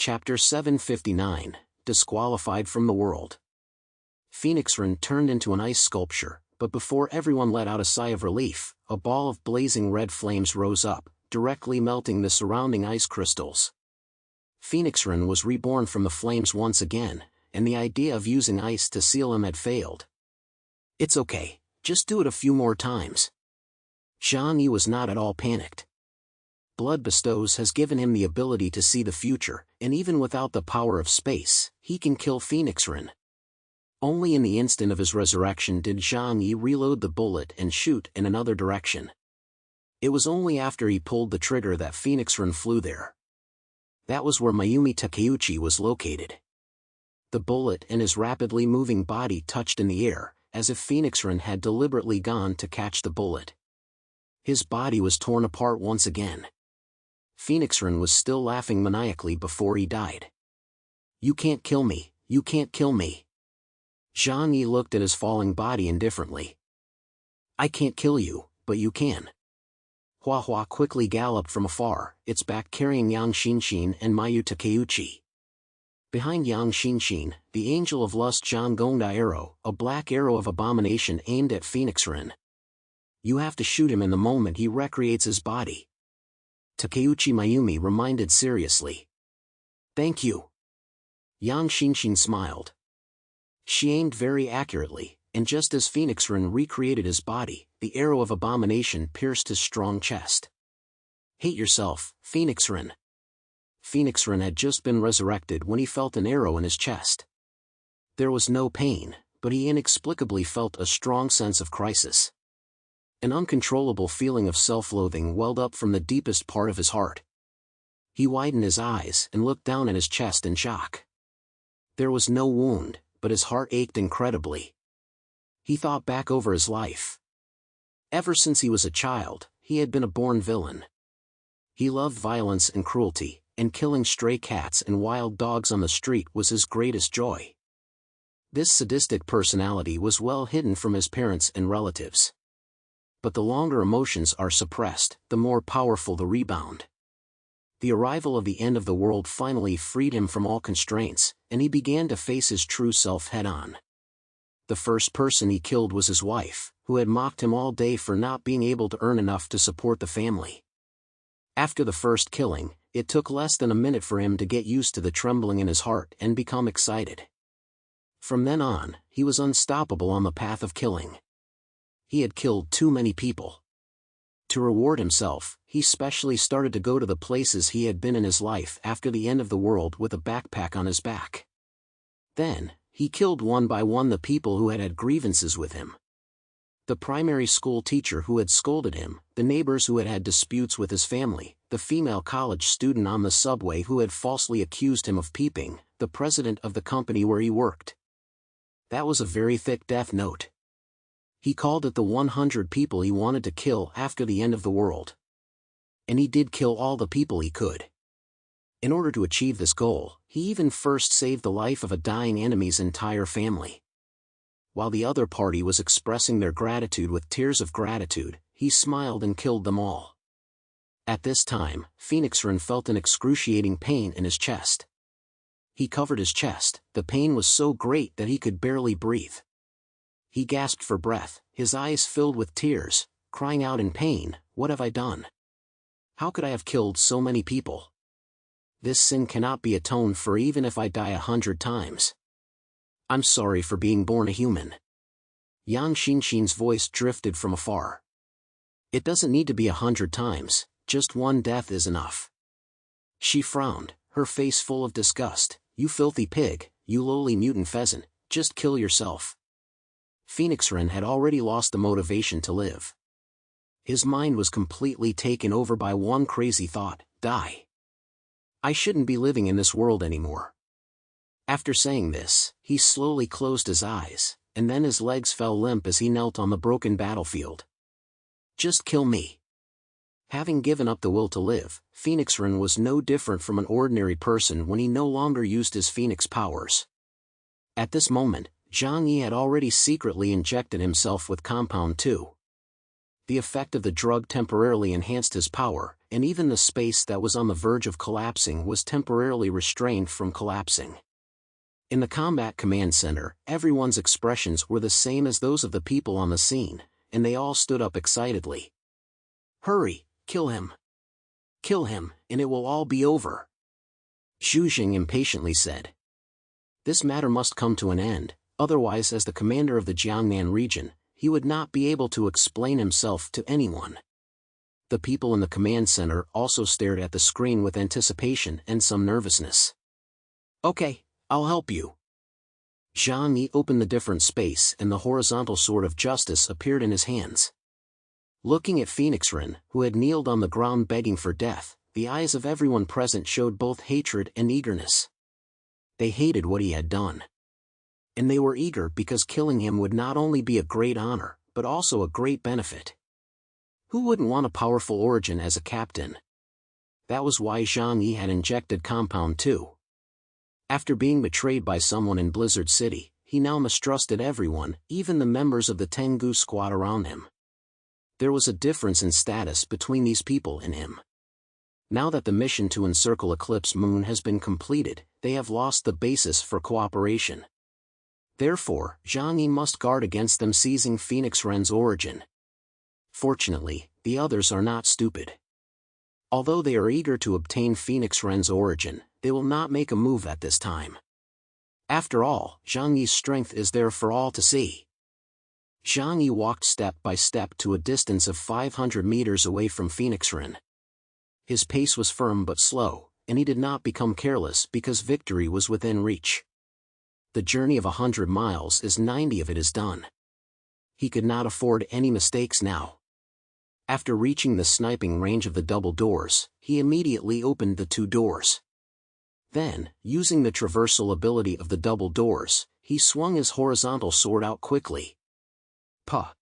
Chapter 759, Disqualified from the World. Phoenix-Ren turned into an ice sculpture, but before everyone let out a sigh of relief, a ball of blazing red flames rose up, directly melting the surrounding ice crystals. Phoenix-Ren was reborn from the flames once again, and the idea of using ice to seal him had failed. "It's okay, just do it a few more times." Jiang was not at all panicked. Blood Bestows has given him the ability to see the future, and even without the power of space, he can kill Phoenix-Ren. Only in the instant of his resurrection did Jiang reload the bullet and shoot in another direction. It was only after he pulled the trigger that Phoenix-Ren flew there. That was where Mayumi Takeuchi was located. The bullet and his rapidly moving body touched in the air, as if Phoenix-Ren had deliberately gone to catch the bullet. His body was torn apart once again. Phoenix-Ren was still laughing maniacally before he died. "You can't kill me, you can't kill me." Jiang looked at his falling body indifferently. "I can't kill you, but you can." Hua Hua quickly galloped from afar, its back carrying Yang Xinshin and Mayu Takeuchi. Behind Yang Xinshin, the Angel of Lust Jiang Gongda arrow, a black arrow of abomination aimed at Phoenix-Ren. "You have to shoot him in the moment he recreates his body," Takeuchi Mayumi reminded seriously. "Thank you." Yang Xinshin smiled. She aimed very accurately, and just as Phoenix-Ren recreated his body, the arrow of abomination pierced his strong chest. "Hate yourself, Phoenix-Ren." Phoenix-Ren had just been resurrected when he felt an arrow in his chest. There was no pain, but he inexplicably felt a strong sense of crisis. An uncontrollable feeling of self-loathing welled up from the deepest part of his heart. He widened his eyes and looked down at his chest in shock. There was no wound, but his heart ached incredibly. He thought back over his life. Ever since he was a child, he had been a born villain. He loved violence and cruelty, and killing stray cats and wild dogs on the street was his greatest joy. This sadistic personality was well hidden from his parents and relatives. But the longer emotions are suppressed, the more powerful the rebound. The arrival of the end of the world finally freed him from all constraints, and he began to face his true self head-on. The first person he killed was his wife, who had mocked him all day for not being able to earn enough to support the family. After the first killing, it took less than a minute for him to get used to the trembling in his heart and become excited. From then on, he was unstoppable on the path of killing. He had killed too many people. To reward himself, he specially started to go to the places he had been in his life after the end of the world with a backpack on his back. Then, he killed one by one the people who had had grievances with him. The primary school teacher who had scolded him, the neighbors who had had disputes with his family, the female college student on the subway who had falsely accused him of peeping, the president of the company where he worked. That was a very thick death note. He called it the 100 people he wanted to kill after the end of the world. And he did kill all the people he could. In order to achieve this goal, he even first saved the life of a dying enemy's entire family. While the other party was expressing their gratitude with tears of gratitude, he smiled and killed them all. At this time, Phoenix-Ren felt an excruciating pain in his chest. He covered his chest, the pain was so great that he could barely breathe. He gasped for breath, his eyes filled with tears, crying out in pain, "What have I done? How could I have killed so many people? This sin cannot be atoned for even if I die 100 times. I'm sorry for being born a human." Yang Xinshin's voice drifted from afar. "It doesn't need to be 100 times, just one death is enough." She frowned, her face full of disgust. "You filthy pig, you lowly mutant pheasant, just kill yourself." Phoenix-Ren had already lost the motivation to live. His mind was completely taken over by one crazy thought: die. I shouldn't be living in this world anymore. After saying this, he slowly closed his eyes, and then his legs fell limp as he knelt on the broken battlefield. Just kill me. Having given up the will to live, Phoenix-Ren was no different from an ordinary person when he no longer used his phoenix powers. At this moment, Jiang had already secretly injected himself with Compound 2. The effect of the drug temporarily enhanced his power, and even the space that was on the verge of collapsing was temporarily restrained from collapsing. In the combat command center, everyone's expressions were the same as those of the people on the scene, and they all stood up excitedly. "Hurry, kill him! Kill him, and it will all be over," Jiang impatiently said. This matter must come to an end, otherwise as the commander of the Jiangnan region, he would not be able to explain himself to anyone. The people in the command center also stared at the screen with anticipation and some nervousness. "Okay, I'll help you." Jiang opened the different space and the horizontal sword of justice appeared in his hands. Looking at Phoenix-Ren, who had kneeled on the ground begging for death, the eyes of everyone present showed both hatred and eagerness. They hated what he had done. And they were eager because killing him would not only be a great honor, but also a great benefit. Who wouldn't want a powerful origin as a captain? That was why Jiang had injected Compound 2. After being betrayed by someone in Blizzard City, he now mistrusted everyone, even the members of the Tengu squad around him. There was a difference in status between these people and him. Now that the mission to encircle Eclipse Moon has been completed, they have lost the basis for cooperation. Therefore, Jiang must guard against them seizing Phoenix-Ren's origin. Fortunately, the others are not stupid. Although they are eager to obtain Phoenix-Ren's origin, they will not make a move at this time. After all, Jiang's strength is there for all to see. Jiang walked step by step to a distance of 500 meters away from Phoenix-Ren. His pace was firm but slow, and he did not become careless because victory was within reach. The journey of 100 miles is 90 of it is done. He could not afford any mistakes now. After reaching the sniping range of the double doors, he immediately opened the 2 doors. Then, using the traversal ability of the double doors, he swung his horizontal sword out quickly. Puh!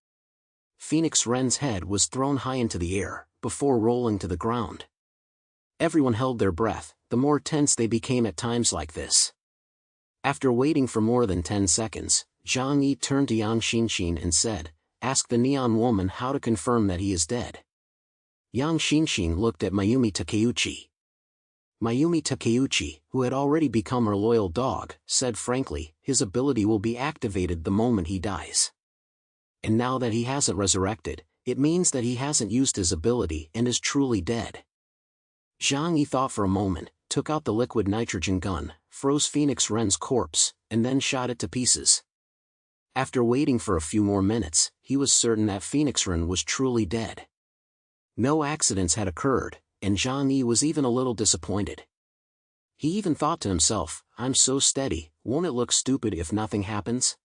Phoenix-Ren's head was thrown high into the air, before rolling to the ground. Everyone held their breath, the more tense they became at times like this. After waiting for more than 10 seconds, Jiang turned to Yang Xinxin and said, "Ask the Neon Woman how to confirm that he is dead." Yang Xinxin looked at Mayumi Takeuchi. Mayumi Takeuchi, who had already become her loyal dog, said frankly, his ability will be activated the moment he dies. And now that he hasn't resurrected, it means that he hasn't used his ability and is truly dead. Jiang thought for a moment, took out the liquid nitrogen gun, froze Phoenix-Ren's corpse, and then shot it to pieces. After waiting for a few more minutes, he was certain that Phoenix-Ren was truly dead. No accidents had occurred, and Jiang was even a little disappointed. He even thought to himself, "I'm so steady, won't it look stupid if nothing happens?"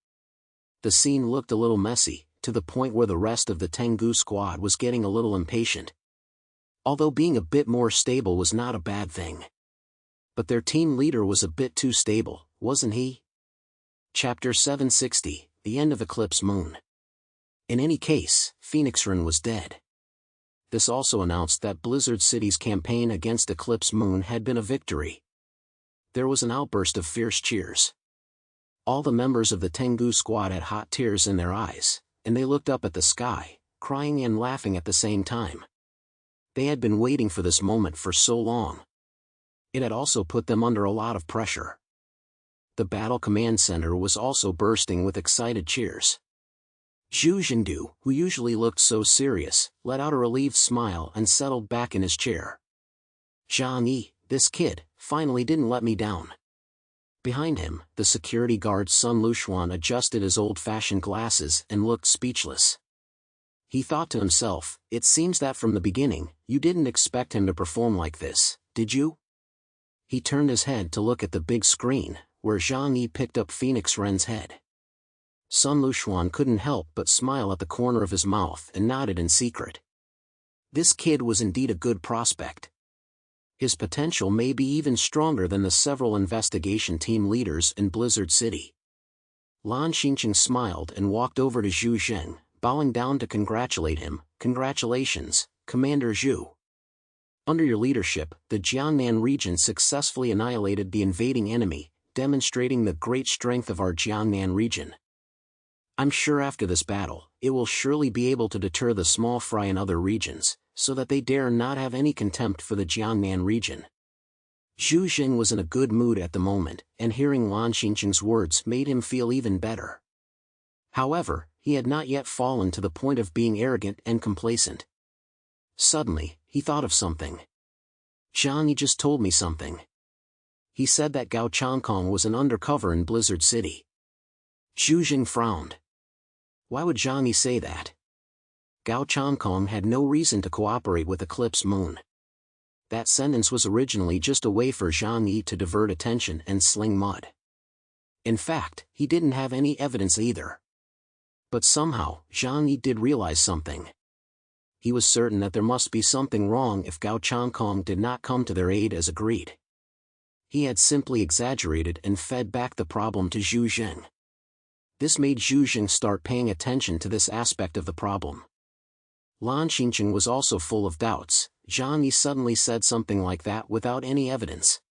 The scene looked a little messy, to the point where the rest of the Tengu squad was getting a little impatient. Although being a bit more stable was not a bad thing. But their team leader was a bit too stable, wasn't he? Chapter 760, The End of Eclipse Moon. In any case, Phoenix-Ren was dead. This also announced that Blizzard City's campaign against Eclipse Moon had been a victory. There was an outburst of fierce cheers. All the members of the Tengu squad had hot tears in their eyes, and they looked up at the sky, crying and laughing at the same time. They had been waiting for this moment for so long. It had also put them under a lot of pressure. The battle command center was also bursting with excited cheers. Zhu Jingdu, who usually looked so serious, let out a relieved smile and settled back in his chair. Jiang, this kid, finally didn't let me down. Behind him, the security guard Sun Lushuan adjusted his old-fashioned glasses and looked speechless. He thought to himself, it seems that from the beginning, you didn't expect him to perform like this, did you? He turned his head to look at the big screen, where Jiang picked up Phoenix-Ren's head. Sun Lushuan couldn't help but smile at the corner of his mouth and nodded in secret. This kid was indeed a good prospect. His potential may be even stronger than the several investigation team leaders in Blizzard City. Lan Xinqing smiled and walked over to Zhu Zheng, bowing down to congratulate him. Congratulations, Commander Zhu. Under your leadership, the Jiangnan region successfully annihilated the invading enemy, demonstrating the great strength of our Jiangnan region. I'm sure after this battle, it will surely be able to deter the small fry in other regions, so that they dare not have any contempt for the Jiangnan region. Zhu Jing was in a good mood at the moment, and hearing Lan Xincheng's words made him feel even better. However, he had not yet fallen to the point of being arrogant and complacent. Suddenly, he thought of something. Jiang Yi just told me something. He said that Gao Changkong was an undercover in Blizzard City. Zhu Jing frowned. Why would Jiang Yi say that? Gao Changkong had no reason to cooperate with Eclipse Moon. That sentence was originally just a way for Jiang Yi to divert attention and sling mud. In fact, he didn't have any evidence either. But somehow, Jiang Yi did realize something. He was certain that there must be something wrong if Gao Changkong did not come to their aid as agreed. He had simply exaggerated and fed back the problem to Zhu Jing. This made Zhu Jing start paying attention to this aspect of the problem. Lan Xincheng was also full of doubts. Jiang Yi suddenly said something like that without any evidence.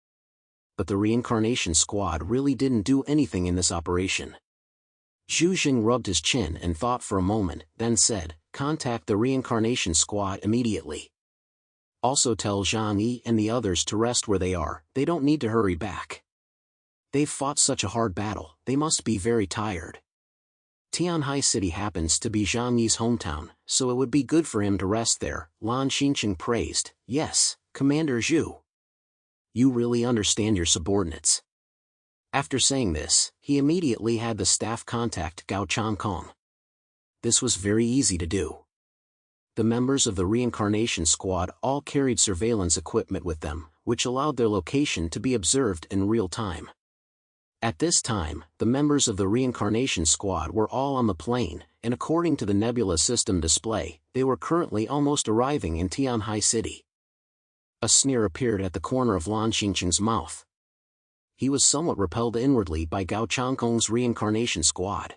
But the reincarnation squad really didn't do anything in this operation. Zhu Jing rubbed his chin and thought for a moment, then said, "Contact the reincarnation squad immediately. Also tell Jiang Yi and the others to rest where they are, they don't need to hurry back. They've fought such a hard battle, they must be very tired." Tianhai City happens to be Jiang Yi's hometown, so it would be good for him to rest there, Lan Xincheng praised. "Yes, Commander Zhu. You really understand your subordinates." After saying this, he immediately had the staff contact Gao Changkong. This was very easy to do. The members of the reincarnation squad all carried surveillance equipment with them, which allowed their location to be observed in real time. At this time, the members of the reincarnation squad were all on the plane, and according to the nebula system display, they were currently almost arriving in Tianhai City. A sneer appeared at the corner of Lan Xincheng's mouth. He was somewhat repelled inwardly by Gao Changkong's reincarnation squad.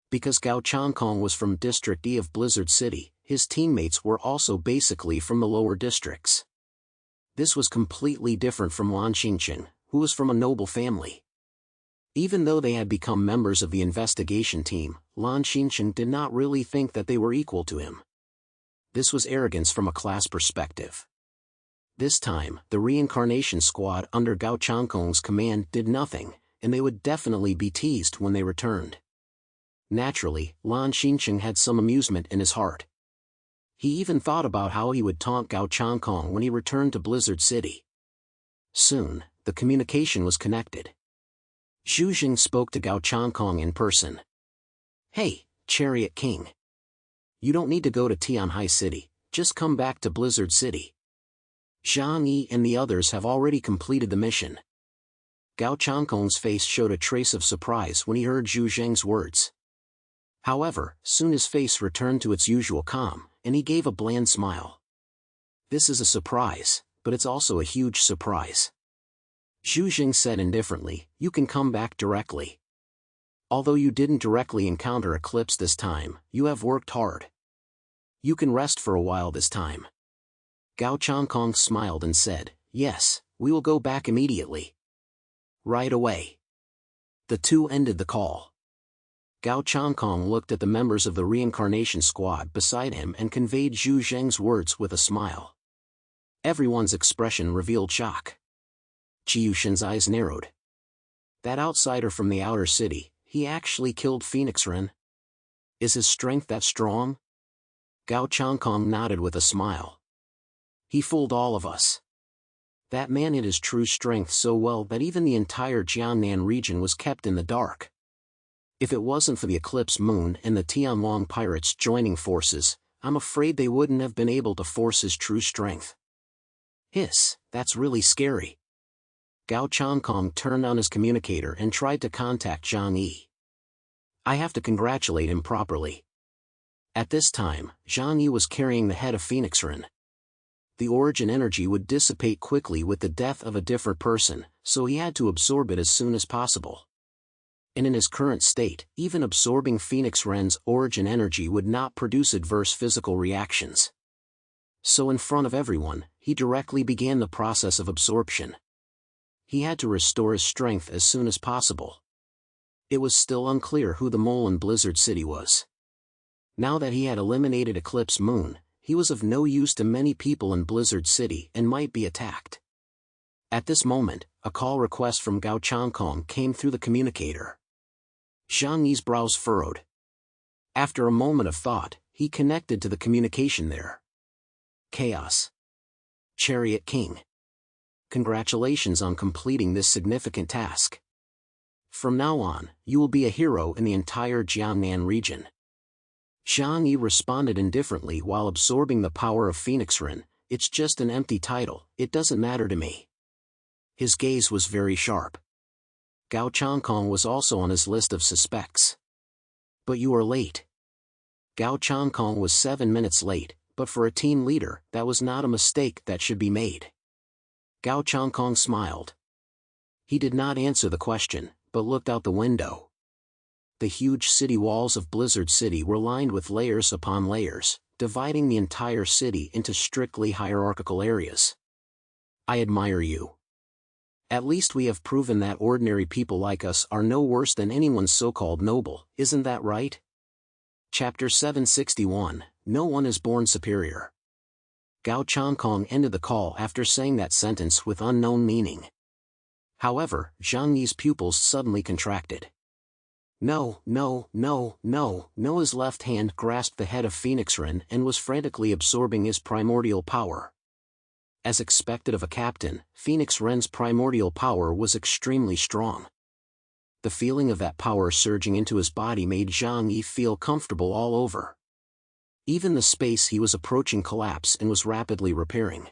Because Gao Changkong was from District E of Blizzard City, his teammates were also basically from the lower districts. This was completely different from Lan Xincheng, who was from a noble family. Even though they had become members of the investigation team, Lan Xincheng did not really think that they were equal to him. This was arrogance from a class perspective. This time, the reincarnation squad under Gao Changkong's command did nothing, and they would definitely be teased when they returned. Naturally, Lan Xincheng had some amusement in his heart. He even thought about how he would taunt Gao Changkong when he returned to Blizzard City. Soon, the communication was connected. Zhu Jing spoke to Gao Changkong in person. "Hey, Chariot King. You don't need to go to Tianhai City, just come back to Blizzard City. Jiang Yi and the others have already completed the mission." Gao Changkong's face showed a trace of surprise when he heard Zhu Jing's words. However, soon his face returned to its usual calm, and he gave a bland smile. "This is a surprise, but it's also a huge surprise." Zhu Jing said indifferently, "You can come back directly. Although you didn't directly encounter Eclipse this time, you have worked hard. You can rest for a while this time." Gao Changkong smiled and said, "Yes, we will go back immediately. Right away." The two ended the call. Gao Changkong looked at the members of the reincarnation squad beside him and conveyed Zhu Jing's words with a smile. Everyone's expression revealed shock. Chiyushin's eyes narrowed. That outsider from the outer city, he actually killed Phoenix Ren? Is his strength that strong? Gao Changkong nodded with a smile. He fooled all of us. That man hid his true strength so well that even the entire Jiangnan region was kept in the dark. If it wasn't for the Eclipse Moon and the Tianlong pirates joining forces, I'm afraid they wouldn't have been able to force his true strength. Hiss, that's really scary. Gao Changkong turned on his communicator and tried to contact Jiang Yi. I have to congratulate him properly. At this time, Jiang Yi was carrying the head of Phoenix Ren. The origin energy would dissipate quickly with the death of a different person, so he had to absorb it as soon as possible. And in his current state, even absorbing Phoenix Ren's origin energy would not produce adverse physical reactions. So in front of everyone, he directly began the process of absorption. He had to restore his strength as soon as possible. It was still unclear who the mole in Blizzard City was. Now that he had eliminated Eclipse Moon, he was of no use to many people in Blizzard City and might be attacked. At this moment, a call request from Gao Changkong came through the communicator. Zhang Yi's brows furrowed. After a moment of thought, he connected to the communication there. Chaos. Chariot King. Congratulations on completing this significant task. From now on, you will be a hero in the entire Jiangnan region. Zhang Yi responded indifferently while absorbing the power of Phoenix Ren. It's just an empty title, it doesn't matter to me. His gaze was very sharp. Gao Changkong was also on his list of suspects. But you are late. Gao Changkong was 7 minutes late, but for a team leader, that was not a mistake that should be made. Gao Changkong smiled. He did not answer the question, but looked out the window. The huge city walls of Blizzard City were lined with layers upon layers, dividing the entire city into strictly hierarchical areas. I admire you. At least we have proven that ordinary people like us are no worse than anyone so-called noble, isn't that right? Chapter 761, No One is Born Superior. Gao Changkong ended the call after saying that sentence with unknown meaning. However, Zhang Yi's pupils suddenly contracted. No. His left hand grasped the head of Phoenix Ren and was frantically absorbing his primordial power. As expected of a captain, Phoenix Ren's primordial power was extremely strong. The feeling of that power surging into his body made Zhang Yi feel comfortable all over. Even the space he was approaching collapsed and was rapidly repairing.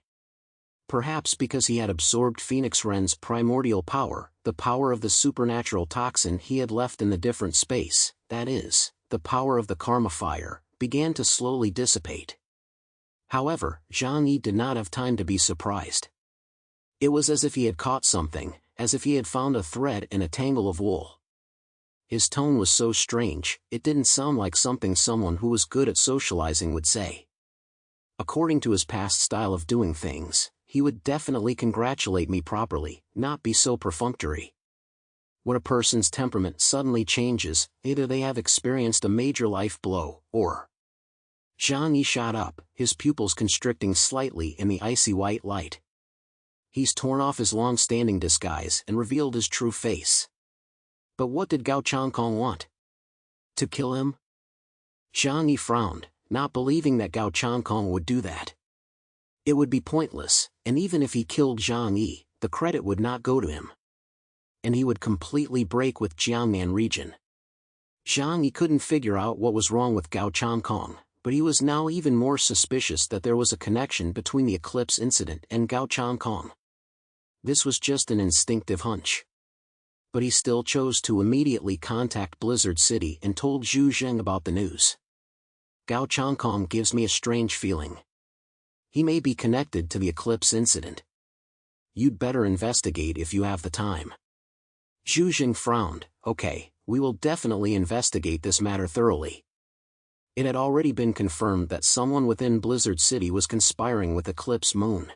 Perhaps because he had absorbed Phoenix Ren's primordial power, the power of the supernatural toxin he had left in the different space, that is, the power of the karma fire, began to slowly dissipate. However, Zhang Yi did not have time to be surprised. It was as if he had caught something, as if he had found a thread in a tangle of wool. His tone was so strange, it didn't sound like something someone who was good at socializing would say. According to his past style of doing things, he would definitely congratulate me properly, not be so perfunctory. When a person's temperament suddenly changes, either they have experienced a major life blow, or... Zhang Yi shot up, his pupils constricting slightly in the icy white light. He's torn off his long-standing disguise and revealed his true face. But what did Gao Changkong want? To kill him? Zhang Yi frowned, not believing that Gao Changkong would do that. It would be pointless, and even if he killed Zhang Yi, the credit would not go to him. And he would completely break with Jiangnan region. Zhang Yi couldn't figure out what was wrong with Gao Changkong, but he was now even more suspicious that there was a connection between the Eclipse incident and Gao Changkong. This was just an instinctive hunch. But he still chose to immediately contact Blizzard City and told Zhu Zheng about the news. Gao Changkong gives me a strange feeling. He may be connected to the Eclipse incident. You'd better investigate if you have the time. Zhu Zheng frowned. Okay, we will definitely investigate this matter thoroughly. It had already been confirmed that someone within Blizzard City was conspiring with Eclipse Moon.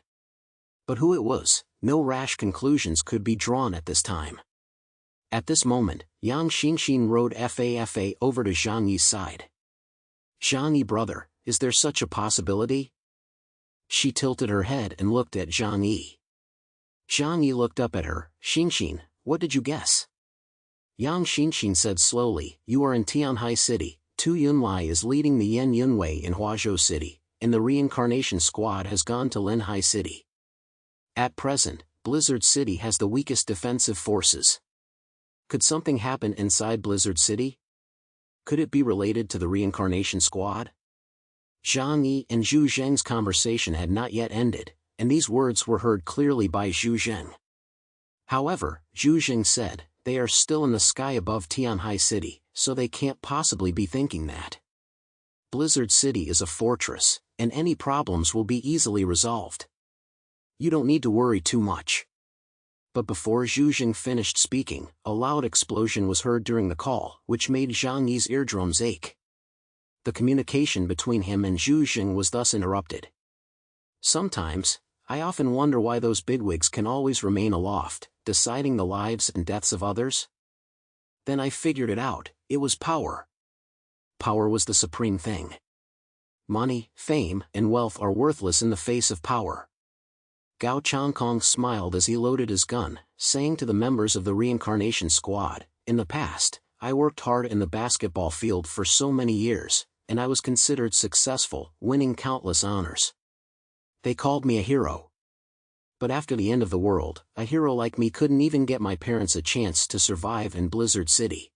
But who it was, no rash conclusions could be drawn at this time. At this moment, Yang Xinxin rode Fafa over to Zhang Yi's side. Zhang Yi brother, is there such a possibility? She tilted her head and looked at Zhang Yi. Zhang Yi looked up at her. Xinxin, what did you guess? Yang Xinxin said slowly, you are in Tianhai City. Tu Yunlai is leading the Yan Yunwei in Huazhou City, and the reincarnation squad has gone to Linhai City. At present, Blizzard City has the weakest defensive forces. Could something happen inside Blizzard City? Could it be related to the reincarnation squad? Zhang Yi and Zhu Zheng's conversation had not yet ended, and these words were heard clearly by Zhu Zheng. However, Zhu Zheng said, they are still in the sky above Tianhai City, so they can't possibly be thinking that. Blizzard City is a fortress, and any problems will be easily resolved. You don't need to worry too much. But before Zhu Zheng finished speaking, a loud explosion was heard during the call, which made Zhang Yi's eardrums ache. The communication between him and Zhu Zheng was thus interrupted. Sometimes, I often wonder why those bigwigs can always remain aloft, deciding the lives and deaths of others. Then I figured it out, it was power. Power was the supreme thing. Money, fame, and wealth are worthless in the face of power. Gao Changkong smiled as he loaded his gun, saying to the members of the reincarnation squad, "In the past, I worked hard in the basketball field for so many years, and I was considered successful, winning countless honors. They called me a hero. But after the end of the world, a hero like me couldn't even get my parents a chance to survive in Blizzard City."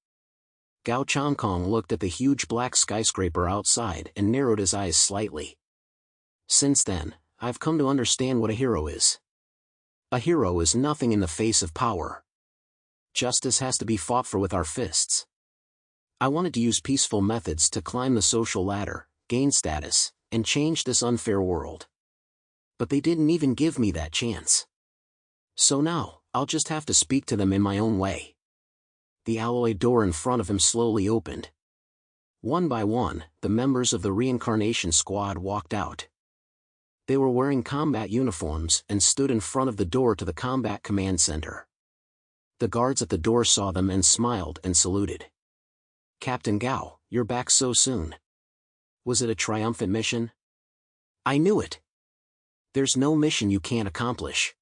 Gao Changkong looked at the huge black skyscraper outside and narrowed his eyes slightly. "Since then, I've come to understand what a hero is. A hero is nothing in the face of power. Justice has to be fought for with our fists. I wanted to use peaceful methods to climb the social ladder, gain status, and change this unfair world. But they didn't even give me that chance. So now, I'll just have to speak to them in my own way." The alloy door in front of him slowly opened. One by one, the members of the reincarnation squad walked out. They were wearing combat uniforms and stood in front of the door to the combat command center. The guards at the door saw them and smiled and saluted. "Captain Gao, you're back so soon. Was it a triumphant mission?" "I knew it. There's no mission you can't accomplish."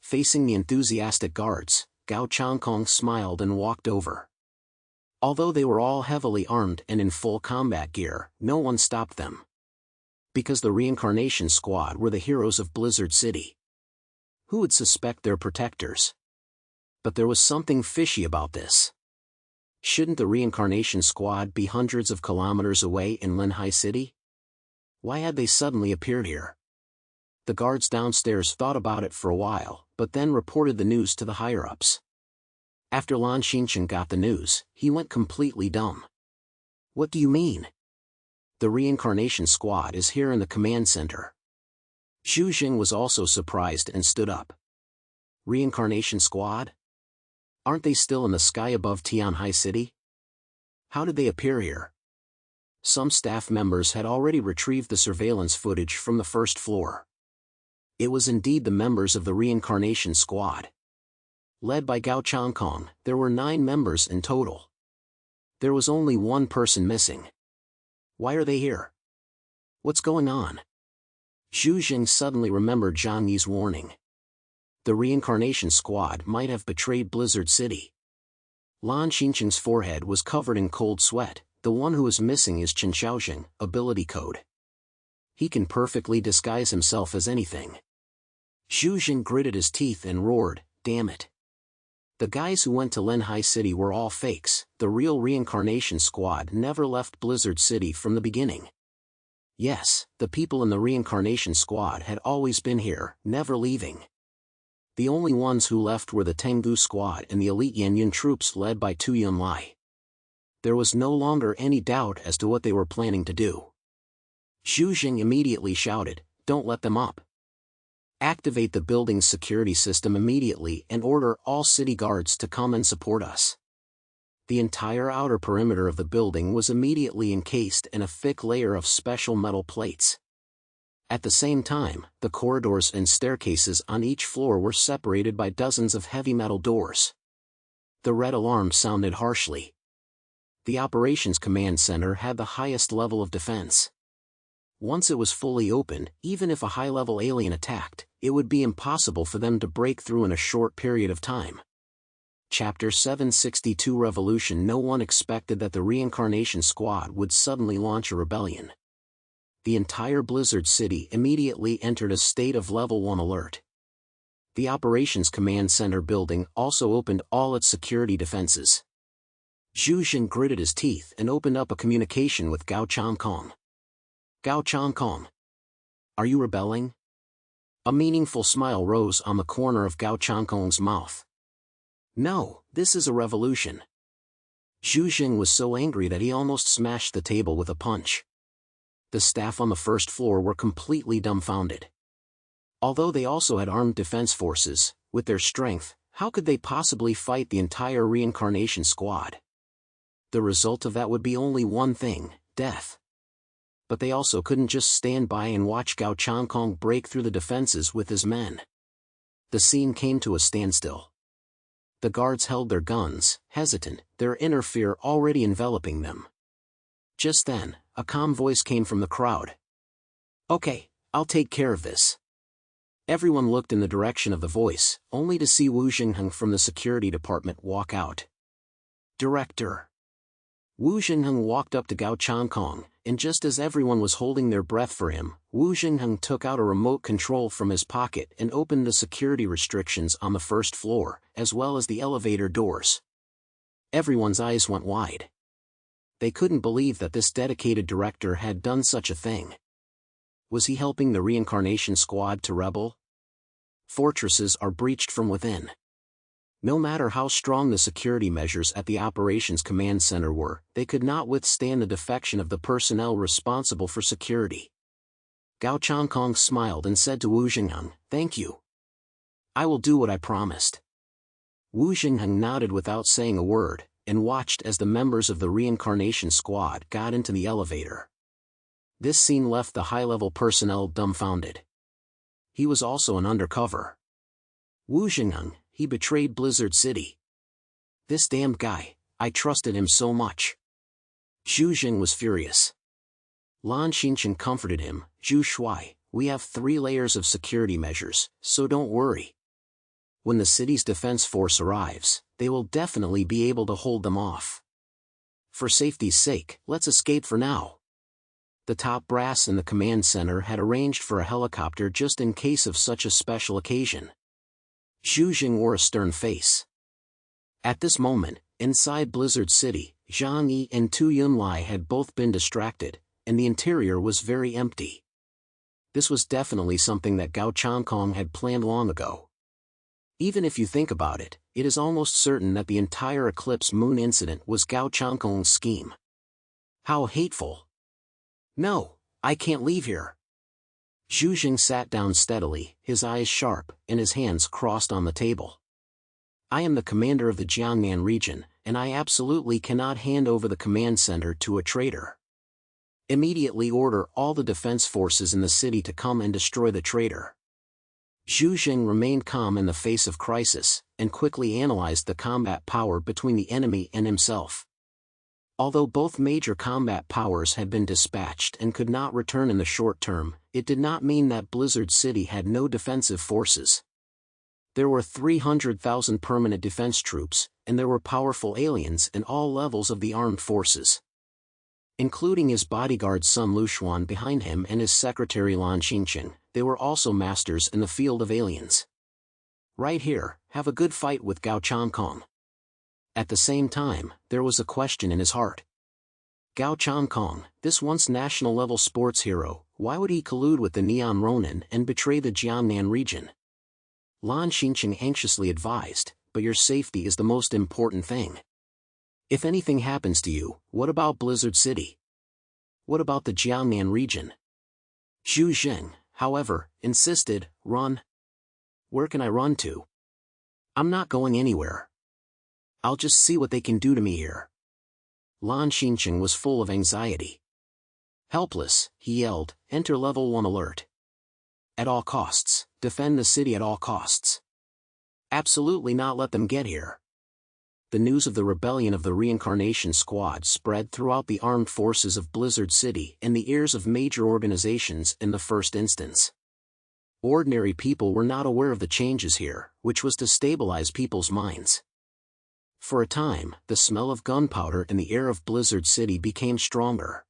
Facing the enthusiastic guards, Gao Changkong smiled and walked over. Although they were all heavily armed and in full combat gear, no one stopped them. Because the reincarnation squad were the heroes of Blizzard City. Who would suspect their protectors? But there was something fishy about this. Shouldn't the reincarnation squad be hundreds of kilometers away in Linhai City? Why had they suddenly appeared here? The guards downstairs thought about it for a while, but then reported the news to the higher-ups. After Lan Xinchen got the news, he went completely dumb. "What do you mean? The reincarnation squad is here in the command center." Zhu Jing was also surprised and stood up. "Reincarnation squad? Aren't they still in the sky above Tianhai City? How did they appear here?" Some staff members had already retrieved the surveillance footage from the first floor. It was indeed the members of the reincarnation squad. Led by Gao Changkong, there were 9 members in total. There was only one person missing. Why are they here? What's going on? Zhu Jing suddenly remembered Zhang Yi's warning. The reincarnation squad might have betrayed Blizzard City. Lan Xinchen's forehead was covered in cold sweat. The one who is missing is Chen Xiaoxing, ability code. He can perfectly disguise himself as anything. Zhu Jing gritted his teeth and roared, "Damn it. The guys who went to Linhai City were all fakes. The real reincarnation squad never left Blizzard City from the beginning." Yes, the people in the reincarnation squad had always been here, never leaving. The only ones who left were the Tengu squad and the elite Yanyan troops led by Tu Yunlai. There was no longer any doubt as to what they were planning to do. Zhu Jing immediately shouted, "Don't let them up. Activate the building's security system immediately and order all city guards to come and support us." The entire outer perimeter of the building was immediately encased in a thick layer of special metal plates. At the same time, the corridors and staircases on each floor were separated by dozens of heavy metal doors. The red alarm sounded harshly. The Operations Command Center had the highest level of defense. Once it was fully opened, even if a high-level alien attacked, it would be impossible for them to break through in a short period of time. Chapter 762 Revolution. No one expected that the reincarnation squad would suddenly launch a rebellion. The entire Blizzard City immediately entered a state of Level 1 alert. The Operations Command Center building also opened all its security defenses. Zhu Jing gritted his teeth and opened up a communication with Gao Changkong. "Gao Changkong. Are you rebelling?" A meaningful smile rose on the corner of Gao Changkong's mouth. "No, this is a revolution." Zhu Jing was so angry that he almost smashed the table with a punch. The staff on the first floor were completely dumbfounded. Although they also had armed defense forces, with their strength, how could they possibly fight the entire reincarnation squad? The result of that would be only one thing, death. But they also couldn't just stand by and watch Gao Changkong break through the defenses with his men. The scene came to a standstill. The guards held their guns, hesitant, their inner fear already enveloping them. Just then, a calm voice came from the crowd. "Okay, I'll take care of this." Everyone looked in the direction of the voice, only to see Wu Jingheng from the security department walk out. "Director." Wu Jingheng walked up to Gao Changkong, and just as everyone was holding their breath for him, Wu Jingheng took out a remote control from his pocket and opened the security restrictions on the first floor, as well as the elevator doors. Everyone's eyes went wide. They couldn't believe that this dedicated director had done such a thing. Was he helping the reincarnation squad to rebel? Fortresses are breached from within. No matter how strong the security measures at the Operations Command Center were, they could not withstand the defection of the personnel responsible for security. Gao Changkong smiled and said to Wu Jingheng, "Thank you. I will do what I promised." Wu Jingheng nodded without saying a word, and watched as the members of the reincarnation squad got into the elevator. This scene left the high-level personnel dumbfounded. He was also an undercover. Wu Jingheng, he betrayed Blizzard City. This damned guy, I trusted him so much. Zhu Jing was furious. Lan Xinchen comforted him, "Zhu Shuai, we have 3 layers of security measures, so don't worry. When the city's defense force arrives, they will definitely be able to hold them off. For safety's sake, let's escape for now." The top brass in the command center had arranged for a helicopter just in case of such a special occasion. Zhu Jing wore a stern face. At this moment, inside Blizzard City, Zhang Yi and Tu Yunlai had both been distracted, and the interior was very empty. This was definitely something that Gao Changkong had planned long ago. Even if you think about it, it is almost certain that the entire Eclipse Moon incident was Gao Changkong's scheme. How hateful! "No, I can't leave here." Zhu Jing sat down steadily, his eyes sharp, and his hands crossed on the table. "I am the commander of the Jiangnan region, and I absolutely cannot hand over the command center to a traitor. Immediately order all the defense forces in the city to come and destroy the traitor." Zhu Jing remained calm in the face of crisis, and quickly analyzed the combat power between the enemy and himself. Although both major combat powers had been dispatched and could not return in the short term, it did not mean that Blizzard City had no defensive forces. There were 300,000 permanent defense troops, and there were powerful aliens in all levels of the armed forces. Including his bodyguard Sun Lushuan behind him and his secretary Lan Xinchen, they were also masters in the field of aliens. "Right here, have a good fight with Gao Changkong." At the same time, there was a question in his heart. Gao Changkong, this once national-level sports hero, why would he collude with the Neon Ronin and betray the Jiangnan region? Lan Xinchen anxiously advised, "But your safety is the most important thing. If anything happens to you, what about Blizzard City? What about the Jiangnan region?" Zhu Jing, however, insisted, "Run. Where can I run to? I'm not going anywhere. I'll just see what they can do to me here." Lan Xinchen was full of anxiety. Helpless, he yelled, "Enter level 1 alert. At all costs, defend the city at all costs. Absolutely not let them get here." The news of the rebellion of the Reincarnation Squad spread throughout the armed forces of Blizzard City and the ears of major organizations in the first instance. Ordinary people were not aware of the changes here, which was to stabilize people's minds. For a time, the smell of gunpowder in the air of Blizzard City became stronger.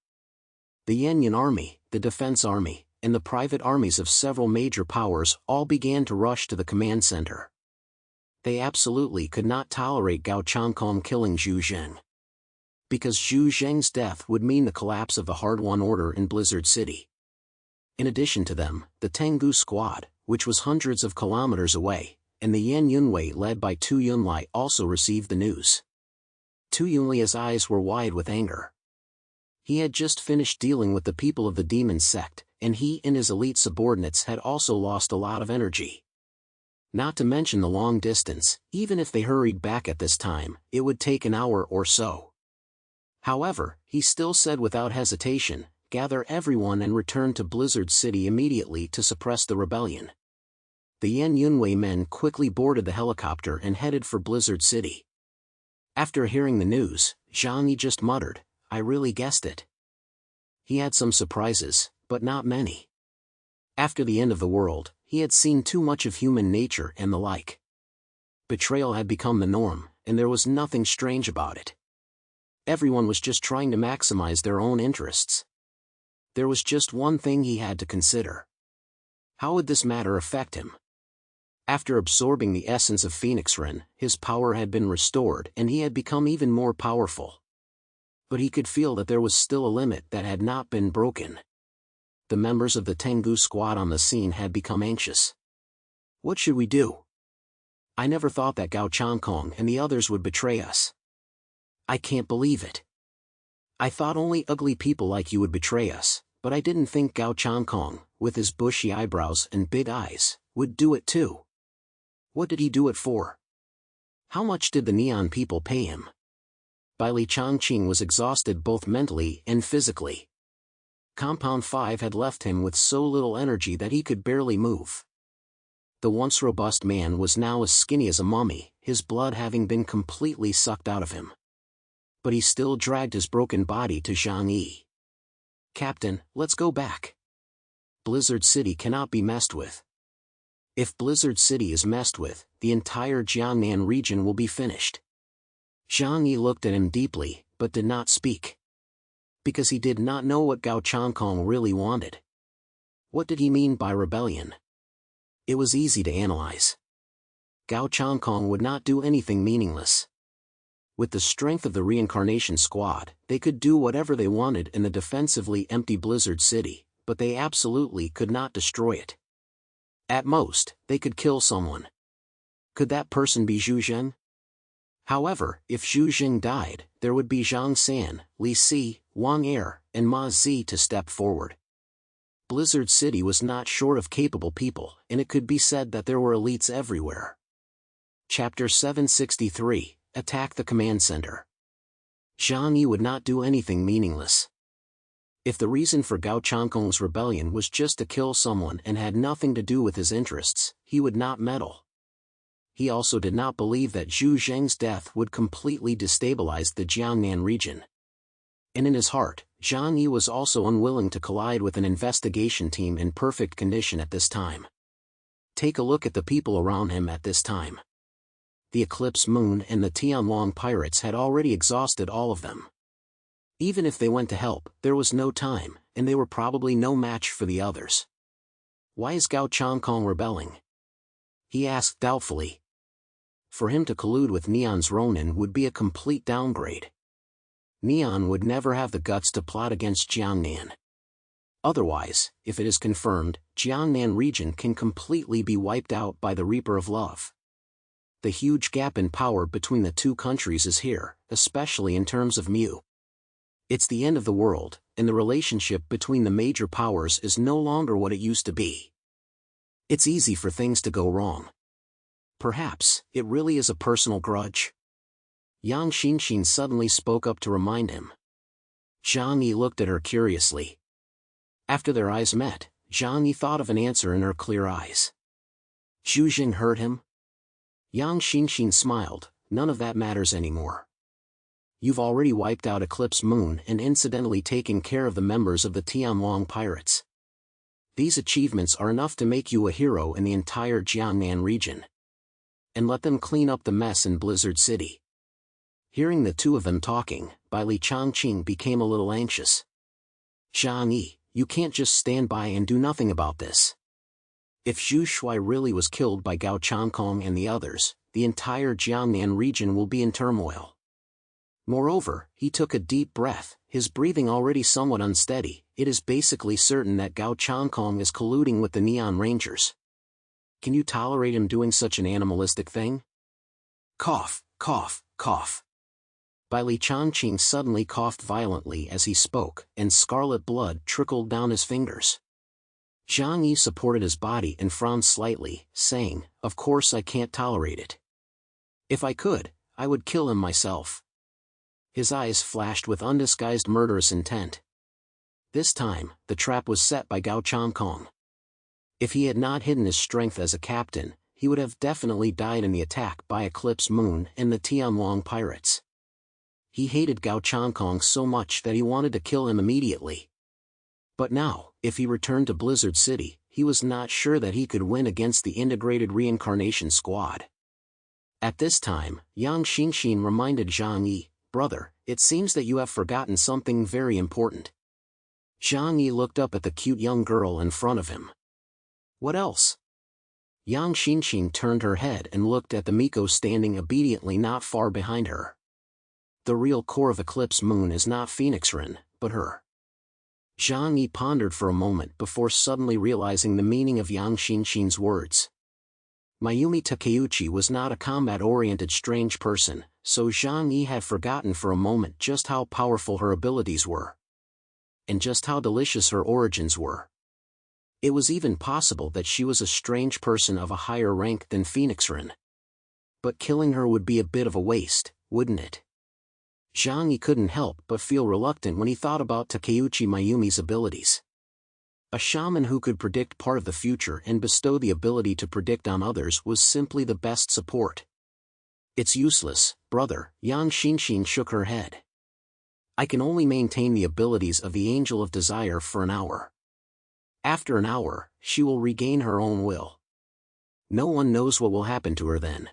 The Yanyan Army, the Defense Army, and the private armies of several major powers all began to rush to the command center. They absolutely could not tolerate Gao Changkong killing Zhu Jing. Because Zhu Jing's death would mean the collapse of the hard-won order in Blizzard City. In addition to them, the Tengu Squad, which was hundreds of kilometers away, and the Yan Yunwei led by Tu Yunlai also received the news. Tu Yunlai's eyes were wide with anger. He had just finished dealing with the people of the demon sect, and he and his elite subordinates had also lost a lot of energy. Not to mention the long distance, even if they hurried back at this time, it would take an hour or so. However, he still said without hesitation, "Gather everyone and return to Blizzard City immediately to suppress the rebellion." The Yan Yunwei men quickly boarded the helicopter and headed for Blizzard City. After hearing the news, Jiang Yi just muttered, "I really guessed it." He had some surprises, but not many. After the end of the world, he had seen too much of human nature and the like. Betrayal had become the norm, and there was nothing strange about it. Everyone was just trying to maximize their own interests. There was just one thing he had to consider. How would this matter affect him? After absorbing the essence of Phoenix-Ren, his power had been restored and he had become even more powerful. But he could feel that there was still a limit that had not been broken. The members of the Tengu squad on the scene had become anxious. What should we do? I never thought that Gao Changkong and the others would betray us. I can't believe it. I thought only ugly people like you would betray us, but I didn't think Gao Changkong, with his bushy eyebrows and big eyes, would do it too. What did he do it for? How much did the Neon people pay him? Bai Li Changqing was exhausted both mentally and physically. Compound 5 had left him with so little energy that he could barely move. The once robust man was now as skinny as a mummy, his blood having been completely sucked out of him. But he still dragged his broken body to Jiang Yi. "Captain, let's go back. Blizzard City cannot be messed with. If Blizzard City is messed with, the entire Jiangnan region will be finished." Jiang Yi looked at him deeply, but did not speak. Because he did not know what Gao Changkong really wanted. What did he mean by rebellion? It was easy to analyze. Gao Changkong would not do anything meaningless. With the strength of the reincarnation squad, they could do whatever they wanted in the defensively empty Blizzard City, but they absolutely could not destroy it. At most, they could kill someone. Could that person be Zhu Zheng? However, if Zhu Zheng died, there would be Zhang San, Li Si, Wang Er, and Ma Zi to step forward. Blizzard City was not short of capable people, and it could be said that there were elites everywhere. Chapter 763, Attack the Command Center. Jiang Yi would not do anything meaningless. If the reason for Gao Changkong's rebellion was just to kill someone and had nothing to do with his interests, he would not meddle. He also did not believe that Zhu Zheng's death would completely destabilize the Jiangnan region. And in his heart, Jiang Yi was also unwilling to collide with an investigation team in perfect condition at this time. Take a look at the people around him at this time. The Eclipse Moon and the Tianlong pirates had already exhausted all of them. Even if they went to help, there was no time, and they were probably no match for the others. Why is Gao Changkong rebelling? He asked doubtfully. For him to collude with Neon's Ronin would be a complete downgrade. Neon would never have the guts to plot against Jiangnan. Otherwise, if it is confirmed, Jiangnan region can completely be wiped out by the Reaper of Love. The huge gap in power between the two countries is here, especially in terms of Mu. It's the end of the world, and the relationship between the major powers is no longer what it used to be. It's easy for things to go wrong. Perhaps, it really is a personal grudge. Yang Xinxin suddenly spoke up to remind him. Jiang Yi looked at her curiously. After their eyes met, Jiang Yi thought of an answer in her clear eyes. Zhu Zheng hurt him? Yang Xinxin smiled, none of that matters anymore. You've already wiped out Eclipse Moon and incidentally taken care of the members of the Tianlong pirates. These achievements are enough to make you a hero in the entire Jiangnan region. And let them clean up the mess in Blizzard City. Hearing the two of them talking, Bai Li Changqing became a little anxious. Jiang Yi, you can't just stand by and do nothing about this. If Zhu Shui really was killed by Gao Changkong and the others, the entire Jiangnan region will be in turmoil. Moreover, he took a deep breath, his breathing already somewhat unsteady. It is basically certain that Gao Changkong is colluding with the Neon Rangers. Can you tolerate him doing such an animalistic thing? Cough, cough, cough. Bai Li Changqing suddenly coughed violently as he spoke, and scarlet blood trickled down his fingers. Jiang Yi supported his body and frowned slightly, saying, "Of course I can't tolerate it. If I could, I would kill him myself." His eyes flashed with undisguised murderous intent. This time, the trap was set by Gao Changkong. If he had not hidden his strength as a captain, he would have definitely died in the attack by Eclipse Moon and the Tianlong pirates. He hated Gao Changkong so much that he wanted to kill him immediately. But now, if he returned to Blizzard City, he was not sure that he could win against the integrated reincarnation squad. At this time, Yang Xinxin reminded Zhang Yi, "Brother, it seems that you have forgotten something very important." Zhang Yi looked up at the cute young girl in front of him. "What else?" Yang Xinxin turned her head and looked at the Miko standing obediently not far behind her. The real core of Eclipse Moon is not Phoenix Rin, but her. Zhang Yi pondered for a moment before suddenly realizing the meaning of Yang Xinxin's words. Mayumi Takeuchi was not a combat-oriented strange person, so Zhang Yi had forgotten for a moment just how powerful her abilities were. And just how delicious her origins were. It was even possible that she was a strange person of a higher rank than Phoenix Rin. But killing her would be a bit of a waste, wouldn't it? Zhang Yi couldn't help but feel reluctant when he thought about Takeuchi Mayumi's abilities. A shaman who could predict part of the future and bestow the ability to predict on others was simply the best support. "It's useless, brother," Yang Xinxin shook her head. "I can only maintain the abilities of the Angel of Desire for an hour. After an hour, she will regain her own will. No one knows what will happen to her then.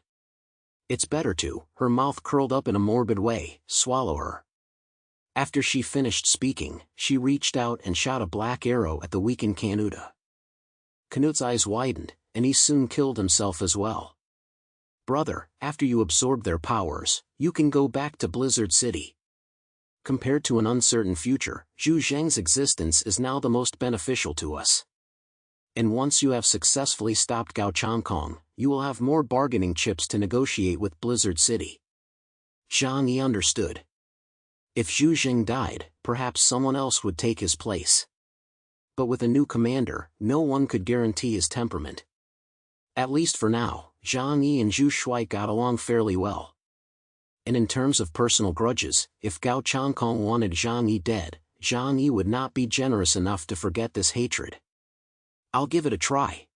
It's better to," her mouth curled up in a morbid way, "swallow her." After she finished speaking, she reached out and shot a black arrow at the weakened Canuta. Canute's eyes widened, and he soon killed himself as well. "Brother, after you absorb their powers, you can go back to Blizzard City. Compared to an uncertain future, Zhu Zheng's existence is now the most beneficial to us. And once you have successfully stopped Gao Changkong, you will have more bargaining chips to negotiate with Blizzard City." Zhang Yi understood. If Zhu Zheng died, perhaps someone else would take his place. But with a new commander, no one could guarantee his temperament. At least for now, Zhang Yi and Zhu Shui got along fairly well. And in terms of personal grudges, if Gao Changkong wanted Zhang Yi dead, Zhang Yi would not be generous enough to forget this hatred. "I'll give it a try."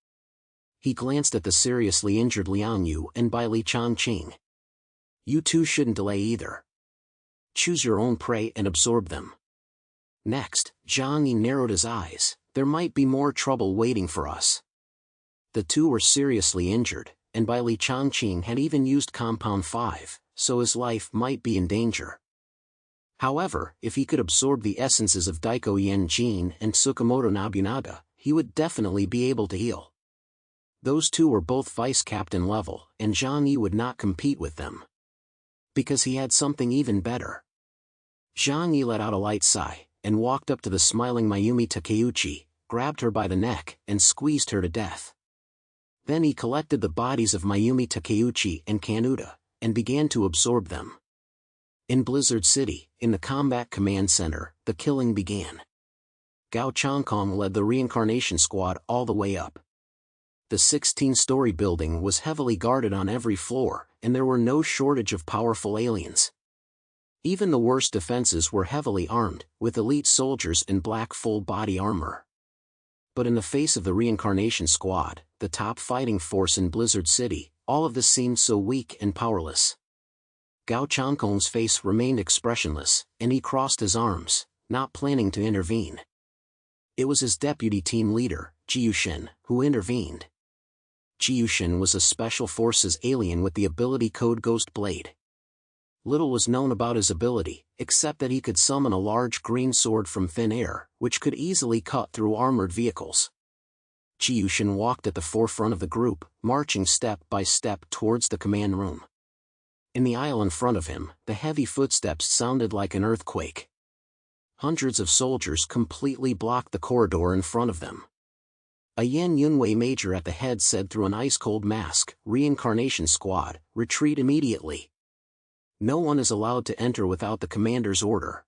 He glanced at the seriously injured Liang Yu and Bai Li Changqing. "You two shouldn't delay either. Choose your own prey and absorb them." Next, Zhang Yi narrowed his eyes. "There might be more trouble waiting for us." The two were seriously injured, and Bai Li Changqing had even used Compound 5, so his life might be in danger. However, if he could absorb the essences of Daiko Yanjin and Tsukamoto Nobunaga, he would definitely be able to heal. Those two were both vice-captain level, and Zhang Yi would not compete with them. Because he had something even better. Zhang Yi let out a light sigh, and walked up to the smiling Mayumi Takeuchi, grabbed her by the neck, and squeezed her to death. Then he collected the bodies of Mayumi Takeuchi and Canuta, and began to absorb them. In Blizzard City, in the Combat Command Center, the killing began. Gao Changkong led the reincarnation squad all the way up. The 16-story building was heavily guarded on every floor, and there were no shortage of powerful aliens. Even the worst defenses were heavily armed, with elite soldiers in black full-body armor. But in the face of the reincarnation squad, the top fighting force in Blizzard City, all of this seemed so weak and powerless. Gao Changkong's face remained expressionless, and he crossed his arms, not planning to intervene. It was his deputy team leader, Jiushen, who intervened. Jiushen was a Special Forces alien with the ability Code Ghost Blade. Little was known about his ability, except that he could summon a large green sword from thin air, which could easily cut through armored vehicles. Jiushen walked at the forefront of the group, marching step by step towards the command room. In the aisle in front of him, the heavy footsteps sounded like an earthquake. Hundreds of soldiers completely blocked the corridor in front of them. A Yan Yunwei major at the head said through an ice-cold mask, "Reincarnation Squad, retreat immediately. No one is allowed to enter without the commander's order."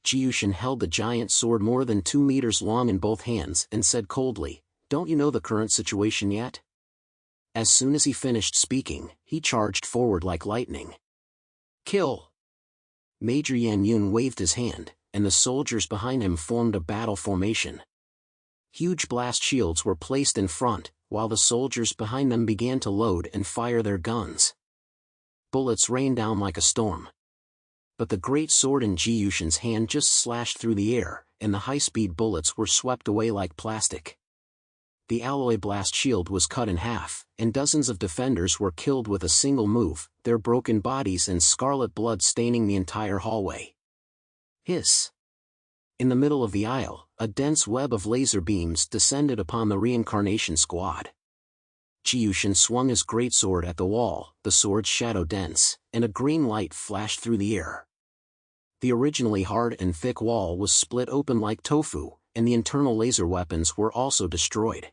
Jiushin held the giant sword more than 2 meters long in both hands and said coldly, "Don't you know the current situation yet?" As soon as he finished speaking, he charged forward like lightning. "Kill!" Major Yan Yun waved his hand, and the soldiers behind him formed a battle formation. Huge blast shields were placed in front, while the soldiers behind them began to load and fire their guns. Bullets rained down like a storm. But the great sword in Jiyushin's hand just slashed through the air, and the high-speed bullets were swept away like plastic. The alloy blast shield was cut in half, and dozens of defenders were killed with a single move, their broken bodies and scarlet blood staining the entire hallway. Hiss! In the middle of the aisle, a dense web of laser beams descended upon the reincarnation squad. Jiyushin swung his greatsword at the wall, the sword's shadow dense, and a green light flashed through the air. The originally hard and thick wall was split open like tofu, and the internal laser weapons were also destroyed.